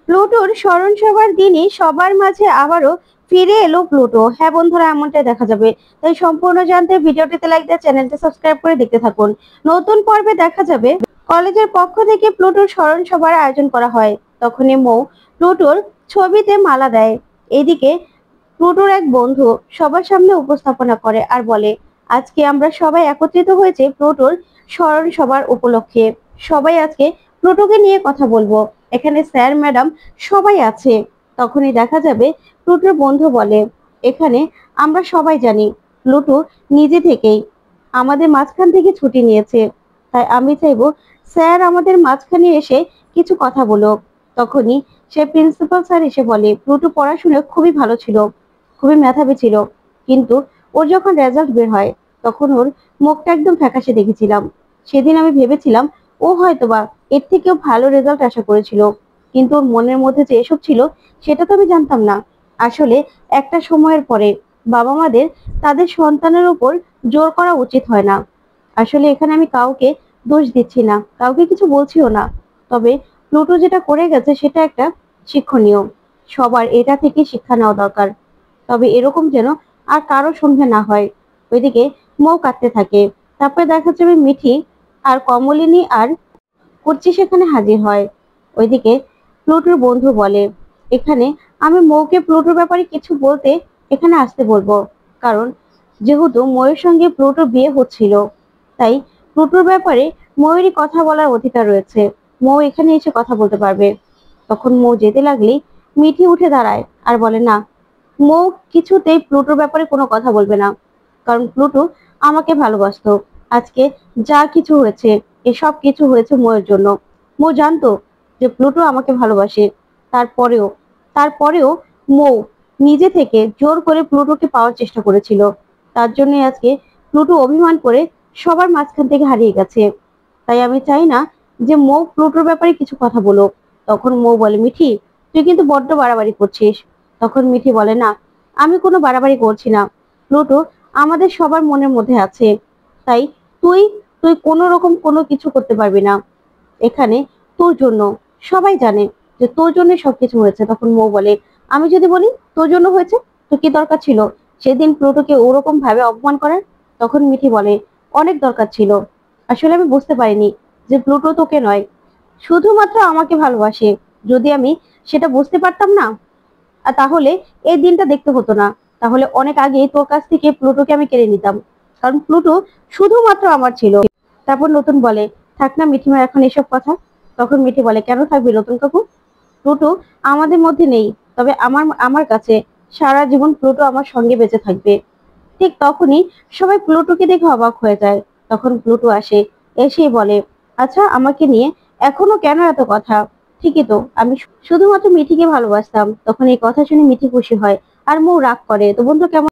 প্লুটোর স্মরণ সভার দিনই সবার মাঝে আবারও ফিরে এলো প্লুটো। হ্যাঁ বন্ধুরা, এমনটাই দেখা যাবে। তাই সম্পূর্ণ জানতে ভিডিওটিতে লাইক দিয়ে চ্যানেলটি সাবস্ক্রাইব করে দেখতে থাকুন। নতুন পর্বে দেখা যাবে কলেজের পক্ষ থেকে প্লুটোর স্মরণ সভার আয়োজন করা হয়। তখনই মৌ প্লুটোর ছবিতে মালা দেয়। এদিকে প্লুটোর এক বন্ধু সবার সামনে উপস্থাপনা করে আর বলে, আজকে আমরা সবাই একত্রিত হয়েছে প্লুটোর স্মরণ সভার উপলক্ষে। সবাই আজকে প্লুটোকে নিয়ে কথা বলবো। এখানে স্যার ম্যাডাম সবাই আছে। তখনই দেখা যাবে প্লুটোর বন্ধু বলে, এখানে আমরা সবাই জানি প্লুটো নিজে থেকেই আমাদের মাঝখান থেকে ছুটি নিয়েছে। তাই আমি চাইবো স্যার আমাদের মাঝখানে এসে কিছু কথা বলো। তখনই সে প্রিন্সিপাল স্যার এসে বলে, প্লুটো পড়াশোনায় খুবই ভালো ছিল, খুবই মেধাবী ছিল, কিন্তু ওর যখন রেজাল্ট বের হয় তখন ওর মুখটা একদম ফ্যাকাশে দেখেছিলাম। সেদিন আমি ভেবেছিলাম ও হয়তোবা এর থেকেও ভালো রেজাল্ট আশা করেছিল, কিন্তু ওর মনের মধ্যে যে এসব ছিল সেটা তো আমি জানতাম না। আসলে একটা সময়ের পরে বাবা মাদের তাদের সন্তানের উপর জোর করা উচিত হয় না। আসলে এখানে আমি কাউকে দোষ দিচ্ছি না, কাউকে কিছু বলছিও না। তবে প্লুটো যেটা করে গেছে সেটা একটা শিক্ষণীয়। সবার এটা থেকে শিক্ষা নেওয়া দরকার। তবে এরকম যেন আর কারো সঙ্গে না হয়। ওইদিকে মৌ কাঁদতে থাকে। তারপরে দেখা যাবে মিঠি আর কমলিনী আর কুর্চি সেখানে হাজির হয়। ওইদিকে প্লুটোর বন্ধু বলে, এখানে আমি মৌকে প্লুটোর ব্যাপারে কিছু বলতে এখানে আসতে বলবো। কারণ যেহেতু ময়ের সঙ্গে প্লুটোর বিয়ে হচ্ছিল, তাই প্লুটোর ব্যাপারে ময়েরই কথা বলার অধিকার রয়েছে। মৌ এখানে এসে কথা বলতে পারবে। তখন মৌ যেতে লাগলেই মিঠি উঠে দাঁড়ায় আর বলে, না, মৌ কিছুতেই প্লুটোর ব্যাপারে কোনো কথা বলবে না। কারণ প্লুটো আমাকে ভালোবাসতো। আজকে যা কিছু হয়েছে এসব কিছু হয়েছে মৌয়ের জন্য। মৌ জানতো যে প্লুটো আমাকে ভালোবাসে। তারপরেও তারপরেও মৌ নিজে থেকে জোর করে প্লুটোকে পাওয়ার চেষ্টা করেছিল। তার জন্য আজকে প্লুটো অভিমান করে সবার মাঝখান থেকে হারিয়ে গেছে। তাই আমি চাই না যে মৌ প্লুটোর ব্যাপারে কিছু কথা বলো। তখন মৌ বলে, মিঠি তুই কিন্তু বড্ড বাড়াবাড়ি করছিস। তখন মিঠি বলে, না, আমি কোনো বাড়াবাড়ি করছি না। প্লুটো আমাদের সবার মনের মধ্যে আছে। তাই তুই তুই কোনো রকম কোনো কিছু করতে পারবি না। এখানে তোর জন্য সবাই জানে যে তোর জন্য সবকিছু হয়েছে। তখন মৌ বলে, আমি যদি বলি তোর জন্য হয়েছে, তো কি দরকার ছিল সেদিন প্লুটোকে ওরকম ভাবে অপমান করার? তখন মিঠি বলে, অনেক দরকার ছিল। আসলে আমি বুঝতে পারিনি যে প্লুটো তোকে নয়, শুধুমাত্র আমাকে ভালোবাসে। যদি আমি সেটা বুঝতে পারতাম না, আর তাহলে এই দিনটা দেখতে হতো না। তাহলে অনেক আগেই তোর কাছ থেকে প্লুটোকে আমি কেড়ে নিতাম। কারণ প্লুটো শুধুমাত্র আমার ছিল। তারপর নতুন বলে, থাক না মিঠিমা এখন এসব কথা। তখন মিঠি বলে, কেন থাকবে নতুন কাকু? প্লুটো আমাদের মধ্যে নেই, তবে আমার আমার কাছে সারা জীবন প্লুটো আমার সঙ্গে বেঁচে থাকবে। ঠিক তখনই সবাই প্লুটোকে দেখে অবাক হয়ে যায়। তখন প্লুটো আসে, এসেই বলে, আচ্ছা আমাকে নিয়ে এখনো কেন এত কথা? ঠিকই তো, আমি শুধুমাত্র মিঠিকে ভালোবাসতাম। তখন এই কথা শুনে মিঠি খুশি হয় আর মৌ রাগ করে। তো বন্ধু কেমন